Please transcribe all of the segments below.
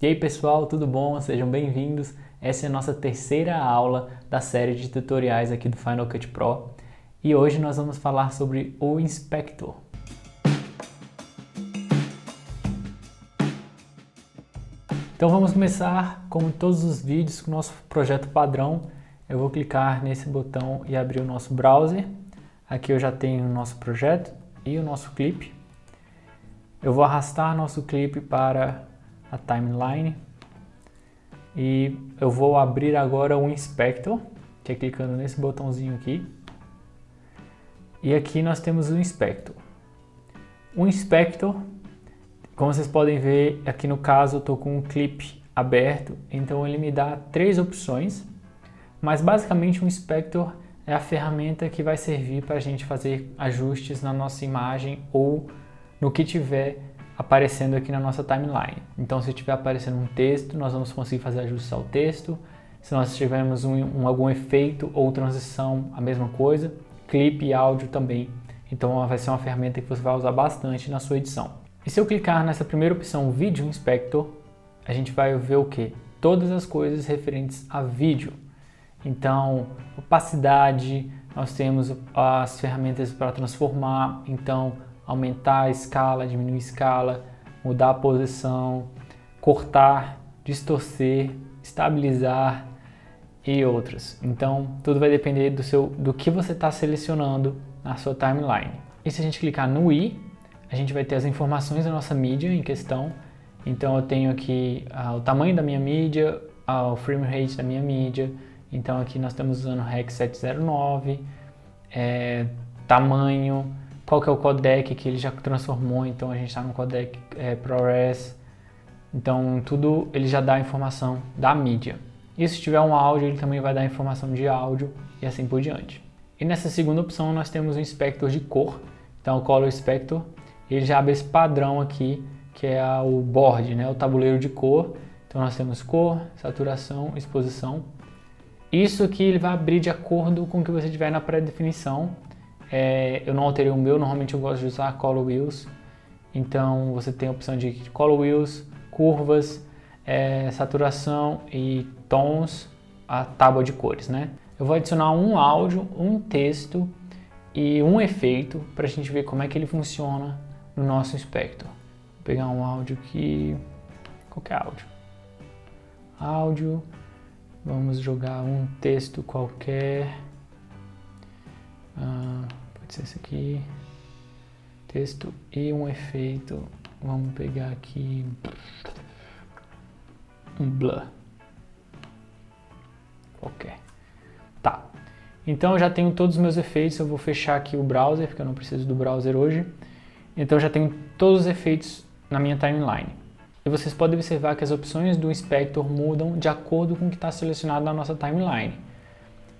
E aí pessoal, tudo bom? Sejam bem-vindos. Essa é a nossa terceira aula da série de tutoriais aqui do Final Cut Pro e hoje nós vamos falar sobre o Inspector. Então vamos começar, como todos os vídeos, com o nosso projeto padrão. Eu vou clicar nesse botão e abrir o nosso browser. Aqui eu já tenho o nosso projeto e o nosso clipe. Eu vou arrastar nosso clipe para a timeline e eu vou abrir agora o Inspector, que é clicando nesse botãozinho aqui. E aqui nós temos o Inspector. O Inspector, como vocês podem ver, aqui no caso eu estou com um clipe aberto, então ele me dá três opções, mas basicamente o Inspector é a ferramenta que vai servir para a gente fazer ajustes na nossa imagem ou no que tiver aparecendo aqui na nossa timeline. Então, se estiver aparecendo um texto, nós vamos conseguir fazer ajustes ao texto. Se nós tivermos algum efeito ou transição, a mesma coisa. Clipe e áudio também. Então, vai ser uma ferramenta que você vai usar bastante na sua edição. E se eu clicar nessa primeira opção, Video Inspector, a gente vai ver o quê? Todas as coisas referentes a vídeo. Então, opacidade, nós temos as ferramentas para transformar, então aumentar a escala, diminuir a escala, mudar a posição, cortar, distorcer, estabilizar e outras. Então, tudo vai depender do que você está selecionando na sua timeline. E se a gente clicar no i, a gente vai ter as informações da nossa mídia em questão. Então, eu tenho aqui o tamanho da minha mídia, o frame rate da minha mídia. Então, aqui nós estamos usando Rec 709, tamanho, qual que é o codec que ele já transformou, então a gente está no codec ProRes, então tudo ele já dá a informação da mídia. E se tiver um áudio, ele também vai dar a informação de áudio e assim por diante. E nessa segunda opção nós temos o inspector de cor, então o Color Inspector, ele já abre esse padrão aqui, que é o board, né, o tabuleiro de cor. Então nós temos cor, saturação, exposição. Isso aqui ele vai abrir de acordo com o que você tiver na pré-definição. Eu não alterei o meu, normalmente eu gosto de usar Color Wheels. Então você tem a opção de Color Wheels, curvas, saturação e tons, a tábua de cores, né? Eu vou adicionar um áudio, um texto e um efeito para a gente ver como é que ele funciona no nosso Inspector. Vou pegar um áudio aqui, qualquer áudio, vamos jogar um texto qualquer. Pode ser esse aqui, texto e um efeito. Vamos pegar aqui um blur qualquer. Tá, então eu já tenho todos os meus efeitos. Eu vou fechar aqui o browser porque eu não preciso do browser hoje. Então eu já tenho todos os efeitos na minha timeline. E vocês podem observar que as opções do Inspector mudam de acordo com o que está selecionado na nossa timeline.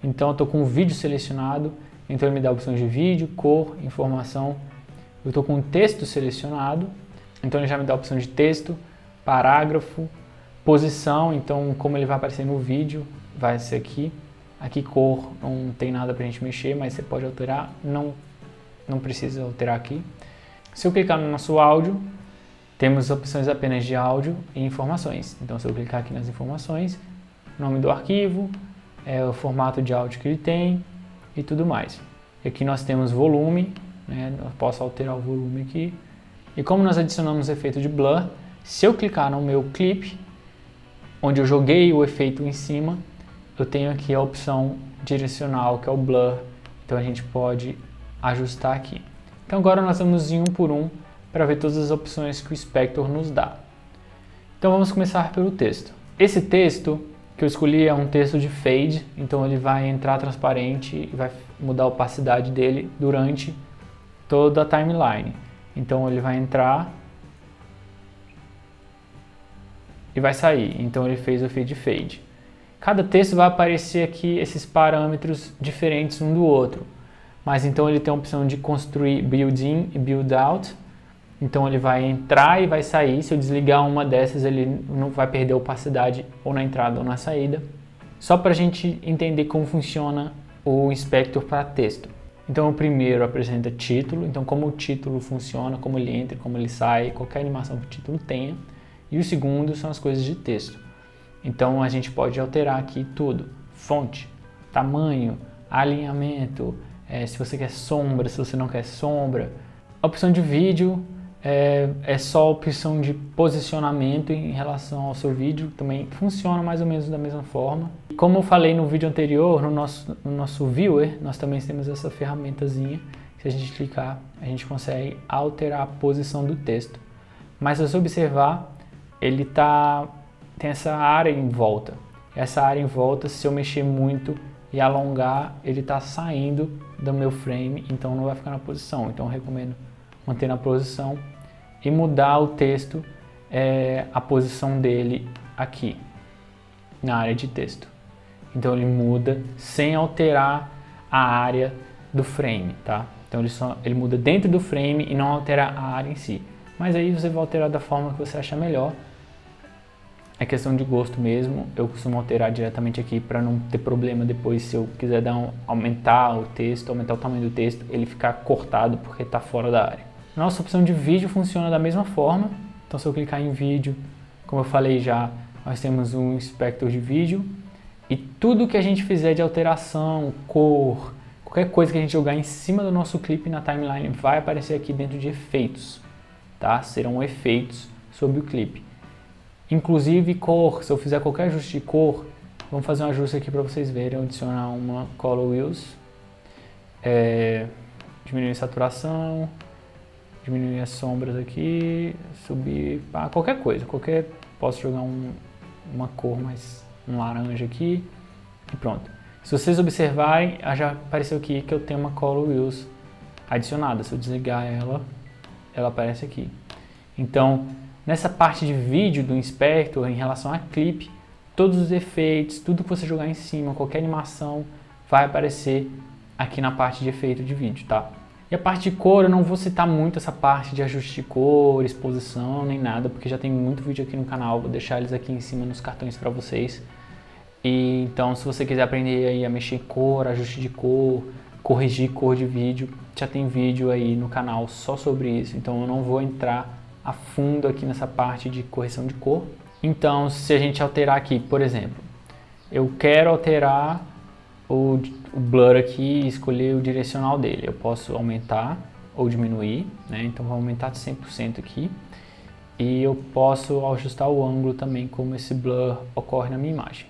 Então eu estou com o vídeo selecionado, então ele me dá opções de vídeo, cor, informação. Eu estou com o texto selecionado, então ele já me dá a opção de texto, parágrafo, posição, então como ele vai aparecer no vídeo, vai ser aqui. Aqui cor, não tem nada para a gente mexer, mas você pode alterar, não precisa alterar aqui. Se eu clicar no nosso áudio, temos opções apenas de áudio e informações. Então se eu clicar aqui nas informações, nome do arquivo, o formato de áudio que ele tem e tudo mais. E aqui nós temos volume, né? Eu posso alterar o volume aqui. E como nós adicionamos efeito de blur, se eu clicar no meu clipe, onde eu joguei o efeito em cima, eu tenho aqui a opção direcional, que é o blur. Então a gente pode ajustar aqui. Então agora nós vamos em um por um para ver todas as opções que o Inspector nos dá. Então vamos começar pelo texto. Esse texto que eu escolhi é um texto de fade, então ele vai entrar transparente e vai mudar a opacidade dele durante toda a timeline. Então ele vai entrar e vai sair, então ele fez o efeito de fade. Cada texto vai aparecer aqui esses parâmetros diferentes um do outro, mas então ele tem a opção de construir build-in e build-out. Então ele vai entrar e vai sair. Se eu desligar uma dessas, ele não vai perder opacidade ou na entrada ou na saída. Só para a gente entender como funciona o Inspector para texto. Então o primeiro apresenta título, então como o título funciona, como ele entra, como ele sai, qualquer animação que o título tenha. E o segundo são as coisas de texto. Então a gente pode alterar aqui tudo: fonte, tamanho, alinhamento, se você quer sombra, se você não quer sombra. A opção de vídeo é só a opção de posicionamento em relação ao seu vídeo, também funciona mais ou menos da mesma forma. Como eu falei no vídeo anterior, no nosso viewer, nós também temos essa ferramentazinha. Se a gente clicar, a gente consegue alterar a posição do texto. Mas se você observar, ele tem essa área em volta. Essa área em volta, se eu mexer muito e alongar, ele está saindo do meu frame, então não vai ficar na posição. Então eu recomendo manter na posição e mudar o texto, a posição dele aqui, na área de texto. Então ele muda sem alterar a área do frame, tá? Então ele muda dentro do frame e não altera a área em si. Mas aí você vai alterar da forma que você achar melhor. É questão de gosto mesmo. Eu costumo alterar diretamente aqui para não ter problema depois se eu quiser aumentar o texto, aumentar o tamanho do texto, ele ficar cortado porque está fora da área. Nossa opção de vídeo funciona da mesma forma. Então se eu clicar em vídeo, como eu falei já, nós temos um inspector de vídeo. E tudo que a gente fizer de alteração, cor, qualquer coisa que a gente jogar em cima do nosso clipe na timeline vai aparecer aqui dentro de efeitos, tá? Serão efeitos sobre o clipe. Inclusive cor, se eu fizer qualquer ajuste de cor, vamos fazer um ajuste aqui para vocês verem, adicionar uma Color Wheels, diminuir a saturação, diminuir as sombras aqui, subir, qualquer coisa, posso jogar uma cor mais um laranja aqui e pronto. Se vocês observarem, já apareceu aqui que eu tenho uma Color Wheels adicionada. Se eu desligar ela aparece aqui. Então, nessa parte de vídeo do Inspector, em relação a clipe, todos os efeitos, tudo que você jogar em cima, qualquer animação, vai aparecer aqui na parte de efeito de vídeo, tá? E a parte de cor, eu não vou citar muito essa parte de ajuste de cor, exposição, nem nada, porque já tem muito vídeo aqui no canal, vou deixar eles aqui em cima nos cartões para vocês. E então, se você quiser aprender aí a mexer em cor, ajuste de cor, corrigir cor de vídeo, já tem vídeo aí no canal só sobre isso. Então eu não vou entrar a fundo aqui nessa parte de correção de cor. Então, se a gente alterar aqui, por exemplo, eu quero alterar o blur aqui e escolher o direcional dele. Eu posso aumentar ou diminuir, né? Então vou aumentar de 100% aqui. E eu posso ajustar o ângulo também, como esse blur ocorre na minha imagem.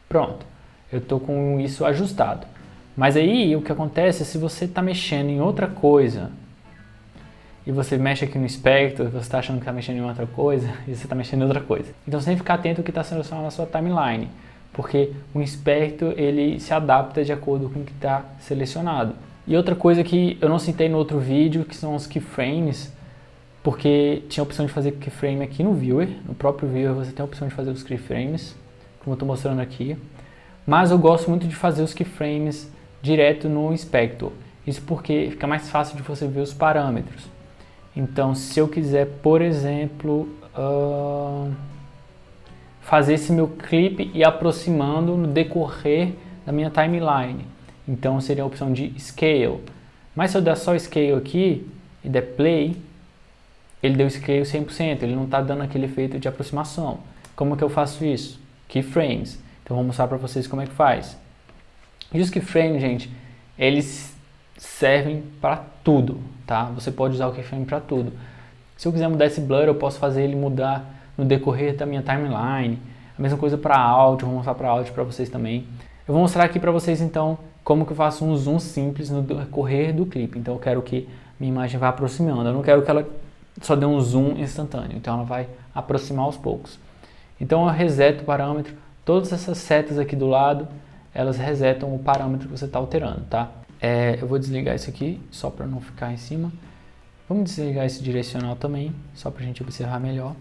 Pronto, eu estou com isso ajustado. Mas aí o que acontece é se você está mexendo em outra coisa e você mexe aqui no Inspector, você está achando que está mexendo em outra coisa e você está mexendo em outra coisa. Então você tem que ficar atento ao que está selecionado na sua timeline, porque o Inspector ele se adapta de acordo com o que está selecionado. E outra coisa que eu não citei no outro vídeo, que são os keyframes, porque tinha a opção de fazer keyframe aqui no Viewer, no próprio Viewer você tem a opção de fazer os keyframes, como eu estou mostrando aqui, mas eu gosto muito de fazer os keyframes direto no Inspector, isso porque fica mais fácil de você ver os parâmetros. Então se eu quiser, por exemplo, fazer esse meu clipe e aproximando no decorrer da minha timeline, então seria a opção de Scale, mas se eu der só Scale aqui e der Play, ele deu Scale 100%, ele não está dando aquele efeito de aproximação. Como que eu faço isso? Keyframes. Então vou mostrar para vocês como é que faz. E os keyframes, gente, eles servem para tudo, tá? Você pode usar o keyframe para tudo. Se eu quiser mudar esse blur, eu posso fazer ele mudar no decorrer da minha timeline. A mesma coisa para áudio, vou mostrar para áudio para vocês também. Eu vou mostrar aqui para vocês então como que eu faço um zoom simples no decorrer do clipe. Então eu quero que minha imagem vá aproximando. Eu não quero que ela só dê um zoom instantâneo, então ela vai aproximar aos poucos. Então eu reseto o parâmetro, todas essas setas aqui do lado, elas resetam o parâmetro que você está alterando, tá? Eu vou desligar isso aqui, só para não ficar em cima. Vamos desligar esse direcional também, só para a gente observar melhor.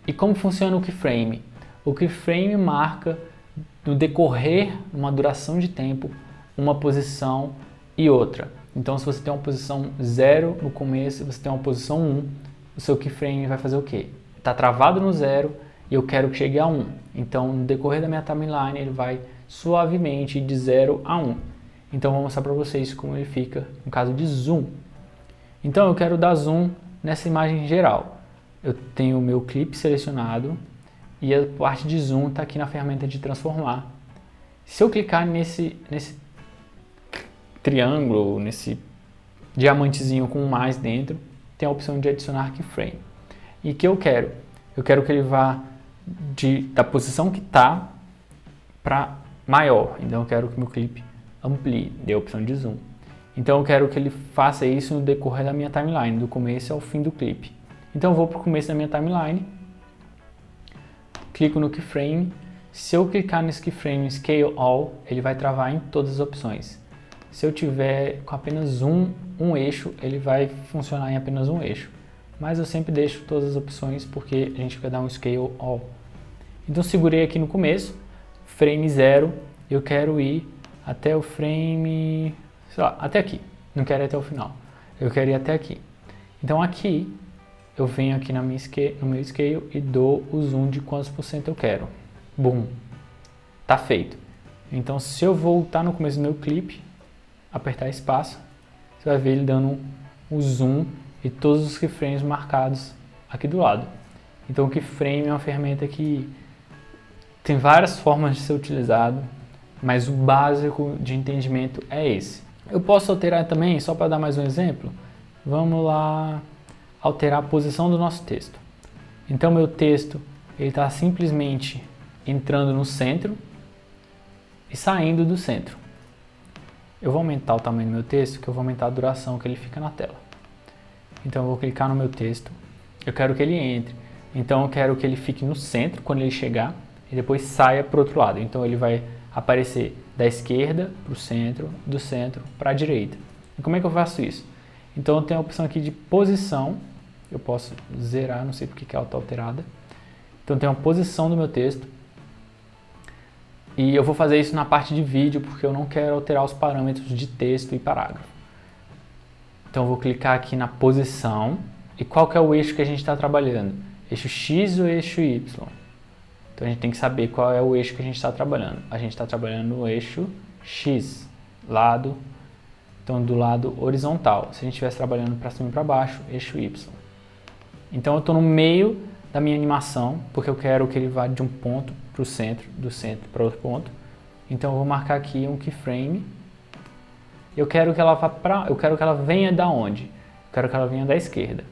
E como funciona o keyframe? O keyframe marca no decorrer, uma duração de tempo, uma posição e outra. Então se você tem uma posição 0 no começo e você tem uma posição 1, o seu keyframe vai fazer o quê? Está travado no 0 e eu quero que chegue a 1. Então no decorrer da minha timeline ele vai suavemente de 0 a 1. Então vou mostrar para vocês como ele fica no caso de zoom. Então eu quero dar zoom nessa imagem geral. eu tenho o meu clipe selecionado e a parte de zoom está aqui na ferramenta de transformar. Se eu clicar nesse triângulo, nesse diamantezinho com um mais dentro, tem a opção de adicionar keyframe. E o que eu quero? Eu quero que ele vá da posição que está para maior. Então eu quero que meu clipe amplie, dê a opção de zoom. Então eu quero que ele faça isso no decorrer da minha timeline, do começo ao fim do clipe. Então eu vou para o começo da minha timeline, clico no keyframe. Se eu clicar nesse keyframe Scale All, ele vai travar em todas as opções. Se eu tiver com apenas um eixo, ele vai funcionar em apenas um eixo. Mas eu sempre deixo todas as opções porque a gente quer dar um Scale All. Então segurei aqui no começo, frame 0, eu quero ir até o frame, sei lá, até aqui. Não quero ir até o final, eu quero ir até aqui. Então aqui, eu venho aqui no meu scale e dou o zoom de quantos por cento eu quero. Bum! Tá feito. Então se eu voltar no começo do meu clipe, apertar espaço, você vai ver ele dando o zoom e todos os keyframes marcados aqui do lado. Então o keyframe é uma ferramenta que tem várias formas de ser utilizado, mas o básico de entendimento é esse. Eu posso alterar também, só para dar mais um exemplo, vamos lá alterar a posição do nosso texto. Então meu texto ele está simplesmente entrando no centro e saindo do centro. Eu vou aumentar o tamanho do meu texto, que eu vou aumentar a duração que ele fica na tela. Então eu vou clicar no meu texto, eu quero que ele entre, então eu quero que ele fique no centro quando ele chegar e depois saia para o outro lado. Então ele vai aparecer da esquerda para o centro, do centro para a direita. E como é que eu faço isso? Então eu tenho a opção aqui de posição, eu posso zerar, não sei porque que é auto-alterada. Então eu tenho a posição do meu texto e eu vou fazer isso na parte de vídeo porque eu não quero alterar os parâmetros de texto e parágrafo. Então eu vou clicar aqui na posição e qual que é o eixo que a gente está trabalhando? Eixo X ou eixo Y? Então a gente tem que saber qual é o eixo que a gente está trabalhando. A gente está trabalhando no eixo X, então do lado horizontal. Se a gente estivesse trabalhando para cima e para baixo, eixo Y. Então eu estou no meio da minha animação, porque eu quero que ele vá de um ponto para o centro, do centro para outro ponto. Então eu vou marcar aqui um keyframe. Eu quero que ela venha da onde? Eu quero que ela venha da esquerda.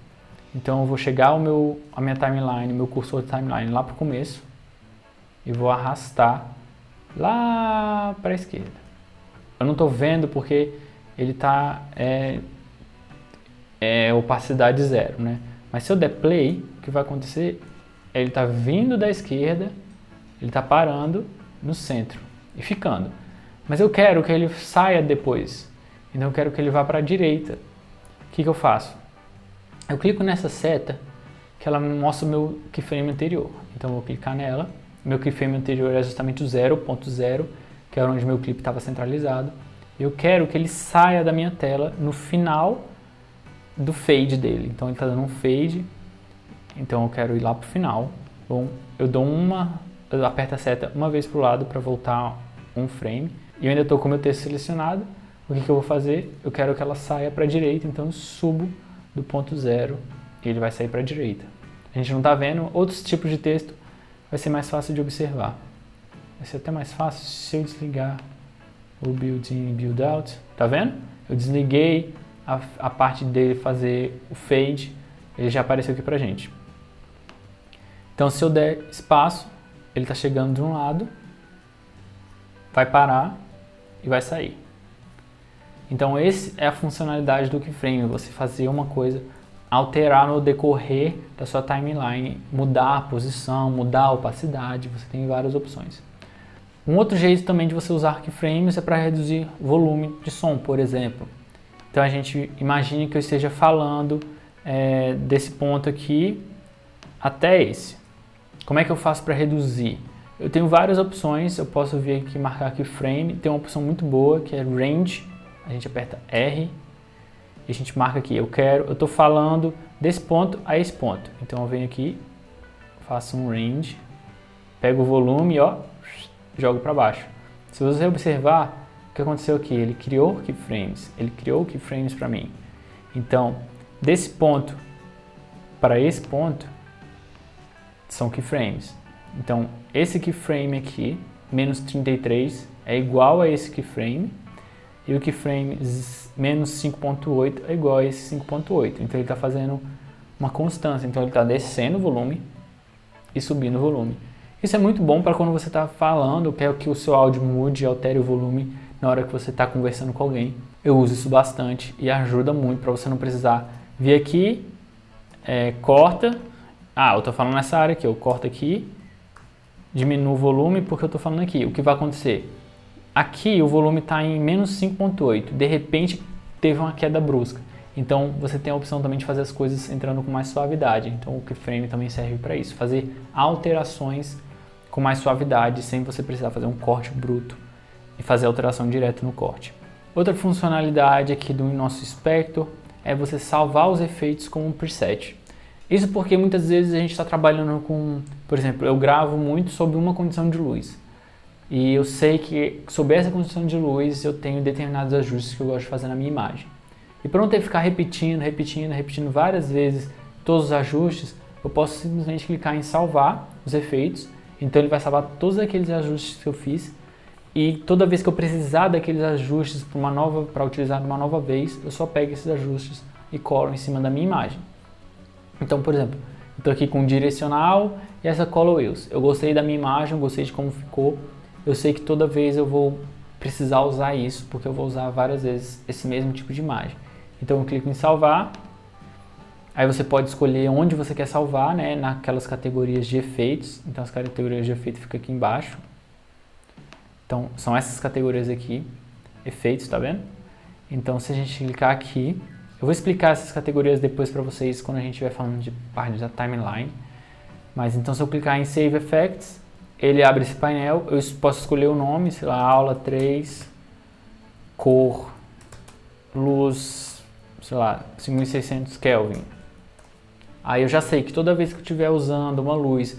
Então eu vou chegar a minha timeline, meu cursor de timeline lá para o começo e vou arrastar lá para a esquerda. Eu não estou vendo porque ele está opacidade 0, né? Mas se eu der play, o que vai acontecer? Ele está vindo da esquerda, ele está parando no centro e ficando. Mas eu quero que ele saia depois. Então eu quero que ele vá para a direita. O que eu faço? Eu clico nessa seta que ela me mostra o meu keyframe anterior. Então eu vou clicar nela. Meu keyframe anterior é justamente o 0.0, que era onde meu clipe estava centralizado. Eu quero que ele saia da minha tela no final do fade dele. Então ele está dando um fade. Então eu quero ir lá para o final. Bom, eu aperto a seta uma vez para o lado para voltar um frame. E eu ainda estou com o meu texto selecionado. O que eu vou fazer? Eu quero que ela saia para a direita, então eu subo do ponto 0 e ele vai sair para a direita. A gente não está vendo, outros tipos de texto vai ser mais fácil de observar. Vai ser até mais fácil se eu desligar o build-in e build-out. Tá vendo? Eu desliguei a parte dele fazer o fade, ele já apareceu aqui pra gente. Então se eu der espaço, ele está chegando de um lado, vai parar e vai sair. Então essa é a funcionalidade do keyframe, você fazer uma coisa, alterar no decorrer da sua timeline, mudar a posição, mudar a opacidade, você tem várias opções. Um outro jeito também de você usar keyframes é para reduzir o volume de som, por exemplo. Então a gente imagine que eu esteja falando desse ponto aqui até esse. Como é que eu faço para reduzir? Eu tenho várias opções, eu posso vir aqui marcar keyframe, tem uma opção muito boa que é Range. A gente aperta R e a gente marca aqui, eu estou falando desse ponto a esse ponto. Então eu venho aqui, faço um range, pego o volume, ó, jogo para baixo. Se você observar, o que aconteceu aqui? Ele criou keyframes para mim. Então, desse ponto para esse ponto, são keyframes. Então, esse keyframe aqui, menos 33, é igual a esse keyframe, e o keyframe menos 5.8 é igual a esse 5.8. Então, ele está fazendo uma constância. Então, ele está descendo o volume e subindo o volume. Isso é muito bom para quando você está falando, quer que o seu áudio mude e altere o volume na hora que você está conversando com alguém. Eu uso isso bastante e ajuda muito para você não precisar vir aqui, corta. Eu estou falando nessa área aqui, eu corto aqui, diminuo o volume porque eu estou falando aqui. O que vai acontecer? Aqui o volume está em menos 5.8, de repente teve uma queda brusca. Então você tem a opção também de fazer as coisas entrando com mais suavidade. Então o keyframe também serve para isso, fazer alterações com mais suavidade, sem você precisar fazer um corte bruto e fazer alteração direto no corte. Outra funcionalidade aqui do nosso Spector é você salvar os efeitos como um preset. Isso porque muitas vezes a gente está trabalhando com, por exemplo, eu gravo muito sobre uma condição de luz. E eu sei que sobre essa condição de luz eu tenho determinados ajustes que eu gosto de fazer na minha imagem. E para não ter que ficar repetindo várias vezes todos os ajustes, eu posso simplesmente clicar em salvar os efeitos. Então ele vai salvar todos aqueles ajustes que eu fiz. E toda vez que eu precisar daqueles ajustes para utilizar uma nova vez, eu só pego esses ajustes e colo em cima da minha imagem. Então, por exemplo, eu estou aqui com o direcional e essa color wheels. Eu gostei da minha imagem, gostei de como ficou. Eu sei que toda vez eu vou precisar usar isso, porque eu vou usar várias vezes esse mesmo tipo de imagem. Então eu clico em salvar, aí você pode escolher onde você quer salvar, né, naquelas categorias de efeitos. Então as categorias de efeito ficam aqui embaixo. Então são essas categorias aqui, efeitos, tá vendo? Então se a gente clicar aqui, eu vou explicar essas categorias depois para vocês quando a gente estiver falando de parte da timeline. Mas então se eu clicar em Save Effects, ele abre esse painel, eu posso escolher o nome, sei lá, aula 3, cor, luz, sei lá, 5600 Kelvin. Aí eu já sei que toda vez que eu estiver usando uma luz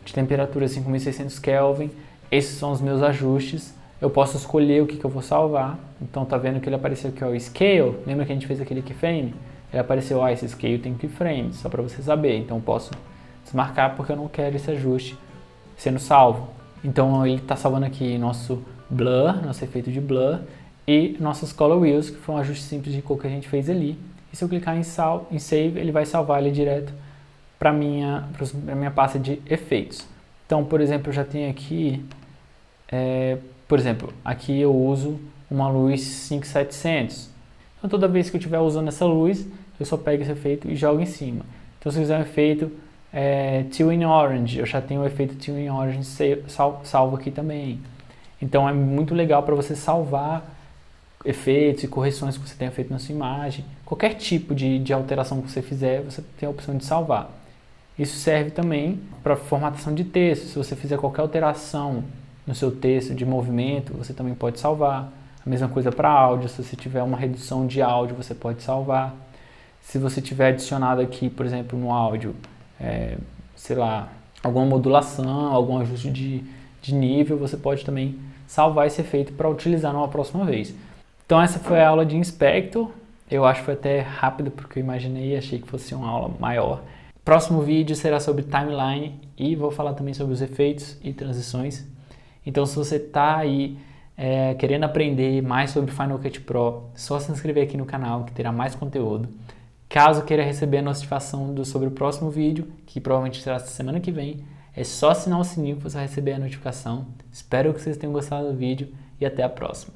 de temperatura 5600 Kelvin, esses são os meus ajustes. Eu posso escolher o que eu vou salvar. Então tá vendo que ele apareceu aqui, ó, Scale. Lembra que a gente fez aquele keyframe? Ele apareceu, esse Scale tem keyframe, só para você saber. Então eu posso desmarcar porque eu não quero esse ajuste sendo salvo. Então ele está salvando aqui nosso blur, nosso efeito de blur, e nossas color wheels, que foi um ajuste simples de cor que a gente fez ali. E se eu clicar em Save, ele vai salvar ele direto para minha pasta de efeitos. Então, por exemplo, eu já tenho aqui, por exemplo, aqui eu uso uma luz 5700. Então toda vez que eu estiver usando essa luz, eu só pego esse efeito e jogo em cima. Então se eu quiser um efeito Teal in Orange, eu já tenho o efeito Teal in Orange salvo aqui também. Então é muito legal para você salvar efeitos e correções que você tenha feito na sua imagem. Qualquer tipo de alteração que você fizer, você tem a opção de salvar. Isso serve também para formatação de texto. Se você fizer qualquer alteração no seu texto de movimento, você também pode salvar. A mesma coisa para áudio, se você tiver uma redução de áudio, você pode salvar. Se você tiver adicionado aqui, por exemplo, no áudio, sei lá, alguma modulação, algum ajuste de nível, você pode também salvar esse efeito para utilizar numa próxima vez. Então essa foi a aula de Inspector. Eu acho que foi até rápido porque eu imaginei e achei que fosse uma aula maior. Próximo vídeo será sobre timeline e vou falar também sobre os efeitos e transições. Então se você está aí querendo aprender mais sobre Final Cut Pro, só se inscrever aqui no canal que terá mais conteúdo. Caso queira receber a notificação sobre o próximo vídeo, que provavelmente será semana que vem, é só assinar o sininho que você vai receber a notificação. Espero que vocês tenham gostado do vídeo e até a próxima.